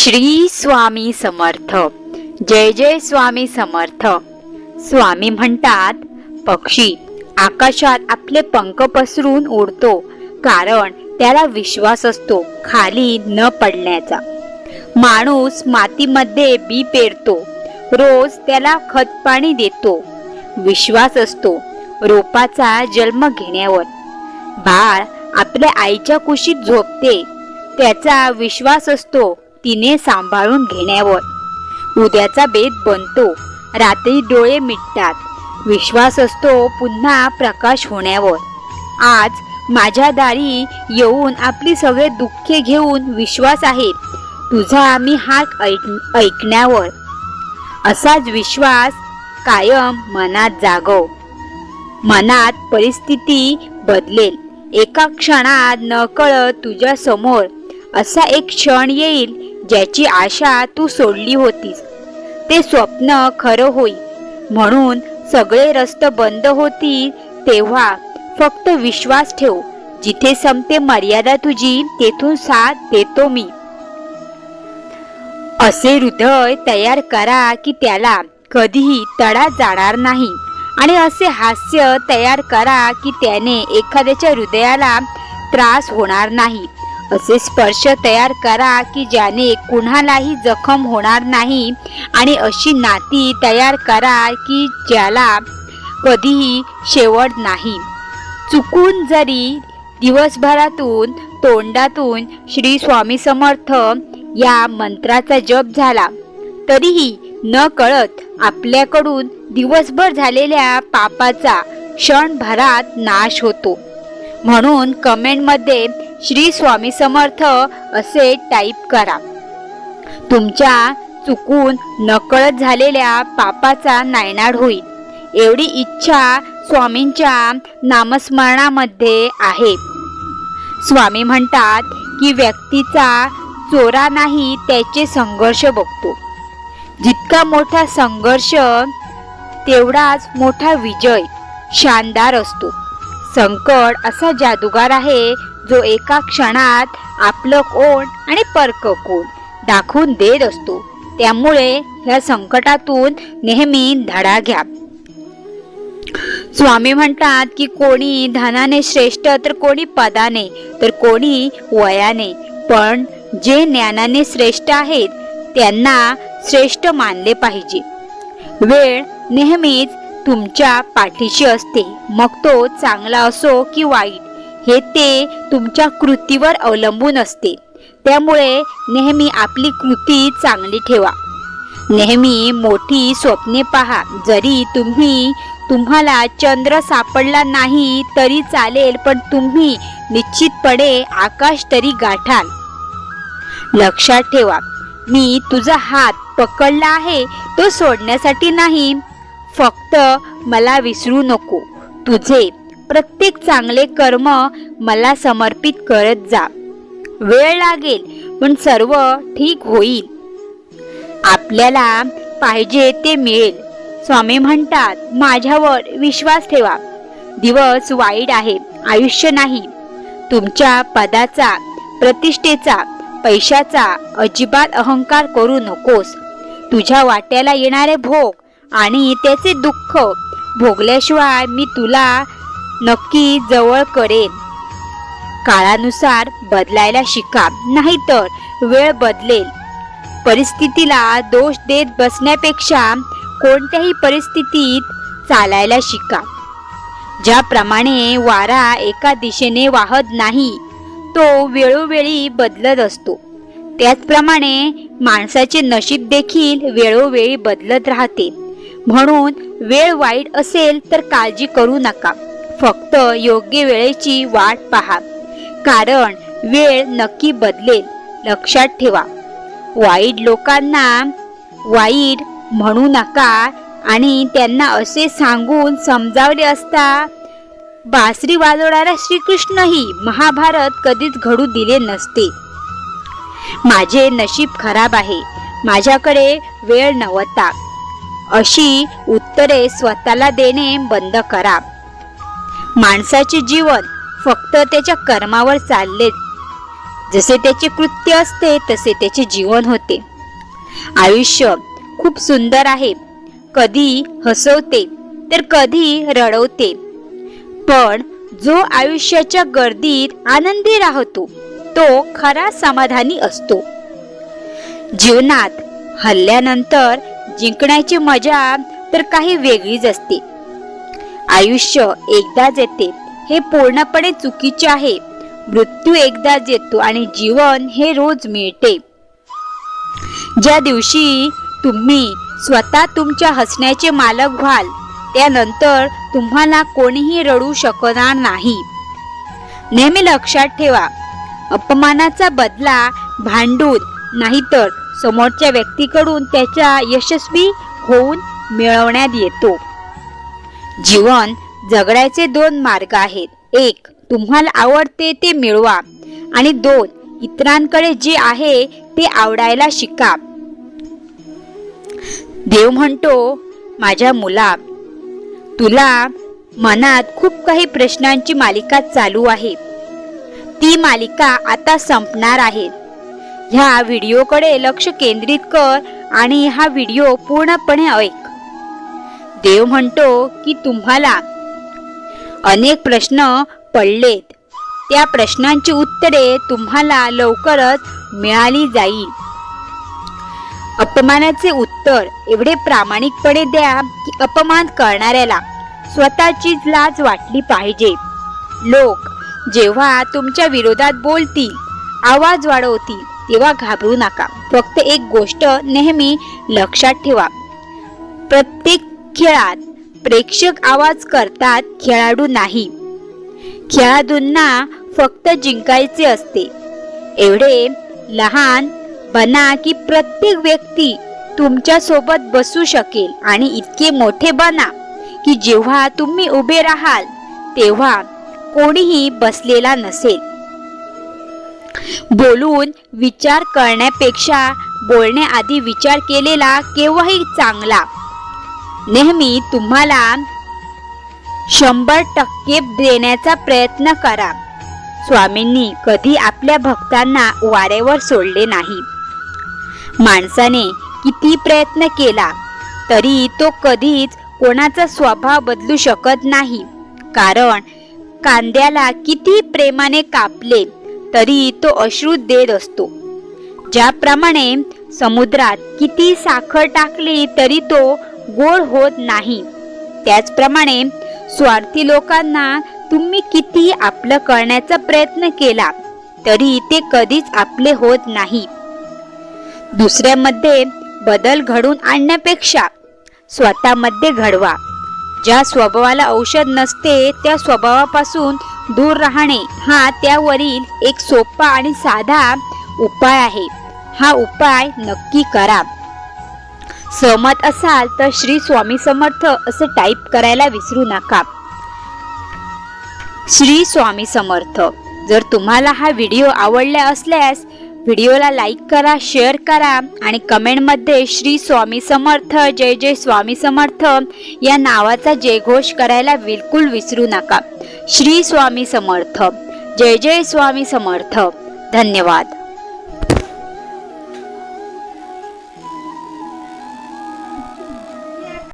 श्री स्वामी समर्थ. जय जय स्वामी समर्थ. स्वामी म्हणतात, पक्षी आकाशात आपले पंख पसरून उडतो कारण त्याला विश्वास असतो खाली न पडण्याचा. माणूस मातीमध्ये बी पेरतो, रोज त्याला खत पाणी देतो. विश्वास असतो रोपाचा जन्म घेण्यावर. बाळ आपल्या आईच्या कुशीत झोपते, त्याचा विश्वास असतो तिने सांभाळून घेण्यावर. उद्याचा बेत बनतो, रात्री डोळे मिटतात. विश्वास असतो पुन्हा प्रकाश होण्यावर. आज माझ्या दारी येऊन आपली सगळे दुःखे घेऊन विश्वास आहे तुझा मी हाक ऐकण्यावर. असाच विश्वास कायम मनात जागव. मनात परिस्थिती बदलेल. एका क्षणात नकळत तुझ्या समोर असा एक क्षण येईल ज्याची आशा तू सोडली होतीस. ते स्वप्न खरं होईल. म्हणून सगळे रस्ते बंद होतील तेव्हा फक्त विश्वास ठेव. जिथे संपते मर्यादा तुझी तेथून साथ देतो मी. असे हृदय तयार करा की त्याला कधीही तडा जाणार नाही. आणि असे हास्य तयार करा की त्याने एखाद्याच्या हृदयाला त्रास होणार नाही. असे स्पर्श तयार करा की ज्याने कुणालाही जखम होणार नाही. आणि अशी नाती तयार करा की ज्याला कधीही शेवट नाही. चुकून जरी दिवसभरातून तोंडातून श्री स्वामी समर्थ या मंत्राचा जप झाला तरीही न कळत आपल्याकडून दिवसभर झालेल्या पापाचा क्षणभरात नाश होतो. म्हणून कमेंटमध्ये श्री स्वामी समर्थ असे टाईप करा. तुमच्या चुकून नकळत झालेल्या पापाचा नायनाट होईल एवढी इच्छा स्वामींच्या नामस्मरणामध्ये आहे. स्वामी म्हणतात की व्यक्तीचा चोरा नाही त्याचे संघर्ष बघतो. जितका मोठा संघर्ष तेवढाच मोठा विजय शानदार असतो. संकट असा जादूगार आहे जो एका क्षणात आपलं कोण आणि परक कोण दाखवून देत असतो. त्यामुळे ह्या संकटातून नेहमी धडा घ्या. स्वामी म्हणतात की कोणी धनाने श्रेष्ठ तर कोणी पदाने तर कोणी वयाने, पण जे ज्ञानाने श्रेष्ठ आहेत त्यांना श्रेष्ठ मानले पाहिजे. वेळ नेहमीच तुमच्या पाठीशी असते, मग तो चांगला असो की वाईट हे ते तुमच्या कृतीवर अवलंबून असते. त्यामुळे नेहमी आपली कृती चांगली ठेवा. नेहमी मोठी स्वप्ने पहा. जरी तुम्हाला चंद्र सापडला नाही तरी चालेल, पण तुम्ही निश्चितपणे आकाश तरी गाठाल. लक्षात ठेवा, मी तुझा हात पकडला आहे तो सोडण्यासाठी नाही. फक्त मला विसरू नको. तुझे प्रत्येक चांगले कर्म मला समर्पित करत जा. वेळ लागेल पण सर्व ठीक होईल. आपल्याला पाहिजे ते मिळेल. स्वामी म्हणतात, माझ्यावर विश्वास ठेवा. दिवस वाईट आहे, आयुष्य नाही. तुमच्या पदाचा, प्रतिष्ठेचा, पैशाचा अजिबात अहंकार करू नकोस. तुझ्या वाट्याला येणारे भोग आणि त्याचे दुःख भोगल्याशिवाय मी तुला नक्की जवळ करेन. काळानुसार बदलायला शिका, नाहीतर वेळ बदलेल. परिस्थितीला दोष देत बसण्यापेक्षा कोणत्याही परिस्थितीत चालायला शिका. ज्याप्रमाणे वारा एका दिशेने वाहत नाही, तो वेळोवेळी बदलत असतो, त्याचप्रमाणे माणसाचे नशीब देखील वेळोवेळी बदलत राहते. म्हणून वेळ वाईट असेल तर काळजी करू नका. फक्त योग्य वेळेची वाट पहा, कारण वेळ नक्की बदलेल. लक्षात ठेवा, वाईट लोकांना वाईट म्हणू नका आणि त्यांना असे सांगून समजावले असता बासरी वाजवणारा श्रीकृष्णही महाभारत कधीच घडू दिले नसते. माझे नशीब खराब आहे, माझ्याकडे वेळ नव्हता, अशी उत्तरे स्वतःला देणे बंद करा. माणसाचे जीवन फक्त त्याच्या कर्मावर चालले. जसे त्याचे कृत्य असते तसे त्याचे जीवन होते. आयुष्य खूप सुंदर आहे. कधी हसवते तर कधी रडवते, पण जो आयुष्याच्या गर्दीत आनंदी राहतो तो खरा समाधानी असतो. जीवनात हरल्यानंतर जिंकण्याची मजा तर काही वेगळीच असते. आयुष्य एकदाच येते हे पूर्णपणे चुकीचे आहे. मृत्यू एकदाच येतो आणि जीवन हे रोज मिळते. ज्या दिवशी तुम्ही स्वतः तुमच्या हसण्याचे मालक व्हाल त्यानंतर तुम्हाला कोणीही रडू शकणार नाही. नेहमी लक्षात ठेवा, अपमानाचा बदला भांडून नाहीतर समोरच्या व्यक्तीकडून त्याच्या यशस्वी होऊन मिळवण्यात येतो. जीवन जगण्याचे 2 मार्ग आहेत. 1. तुम्हाला आवडते ते मिळवा आणि 2. इतरांकडे जे आहे ते आवडायला शिका. देव म्हणतो, माझ्या मुला, तुला मनात खूप काही प्रश्नांची मालिका चालू आहे. ती मालिका आता संपणार आहे. ह्या व्हिडिओकडे लक्ष केंद्रित कर आणि हा व्हिडिओ पूर्णपणे ऐक. देव म्हणतो की तुम्हाला अनेक प्रश्न पडलेत. त्या प्रश्नांची उत्तरे तुम्हाला लवकरच मिळाली जाईल. अपमानाचे उत्तर एवढे प्रामाणिकपणे द्या की अपमान करणाऱ्याला स्वतःचीच लाज वाटली पाहिजे. लोक जेव्हा तुमच्या विरोधात बोलतील, आवाज वाढवतील, तेव्हा घाबरू नका. फक्त एक गोष्ट नेहमी लक्षात ठेवा, प्रत्येक खेळात प्रेक्षक आवाज करतात, खेळाडू नाही. खेळाडूंना फक्त जिंकायचे असते. एवढे लहान बना की प्रत्येक व्यक्ती तुमच्या सोबत बसू शकेल आणि इतके मोठे बना की जेव्हा तुम्ही उभे राहाल तेव्हा कोणीही बसलेला नसेल. बोलून विचार करण्यापेक्षा बोलण्याआधी विचार केलेला केव्हाही चांगला. नेहमी तुम्हाला 100% देण्याचा प्रयत्न करा. स्वामींनी कधी आपल्या भक्तांना वाऱ्यावर सोडले नाही. माणसाने किती प्रयत्न केला तरी तो कधीच कोणाचा स्वभाव बदलू शकत नाही. कारण कांद्याला किती प्रेमाने कापले तरी तो अश्रू देत असतो. ज्याप्रमाणे समुद्रात किती साखर टाकली तरी तो गोड होत नाही, त्याचप्रमाणे स्वार्थी लोकांना तुम्ही किती आपलं करण्याचा प्रयत्न केला तरी ते कधीच आपले होत नाही. दुसऱ्यामध्ये बदल घडवून आणण्यापेक्षा स्वतःमध्ये घडवा. ज्या स्वभावाला औषध नसते त्या स्वभावापासून दूर राहणे हा त्यावरील एक सोपा आणि साधा उपाय आहे. हा उपाय नक्की करा. सहमत असाल तर श्री स्वामी समर्थ असे टाईप करायला विसरू नका. श्री स्वामी समर्थ. जर तुम्हाला हा व्हिडिओ आवडला असल्यास व्हिडिओला लाईक करा, शेअर करा आणि कमेंटमध्ये श्री स्वामी समर्थ, जय जय स्वामी समर्थ या नावाचा जयघोष करायला बिलकुल विसरू नका. श्री स्वामी समर्थ, जय जय स्वामी समर्थ. धन्यवाद.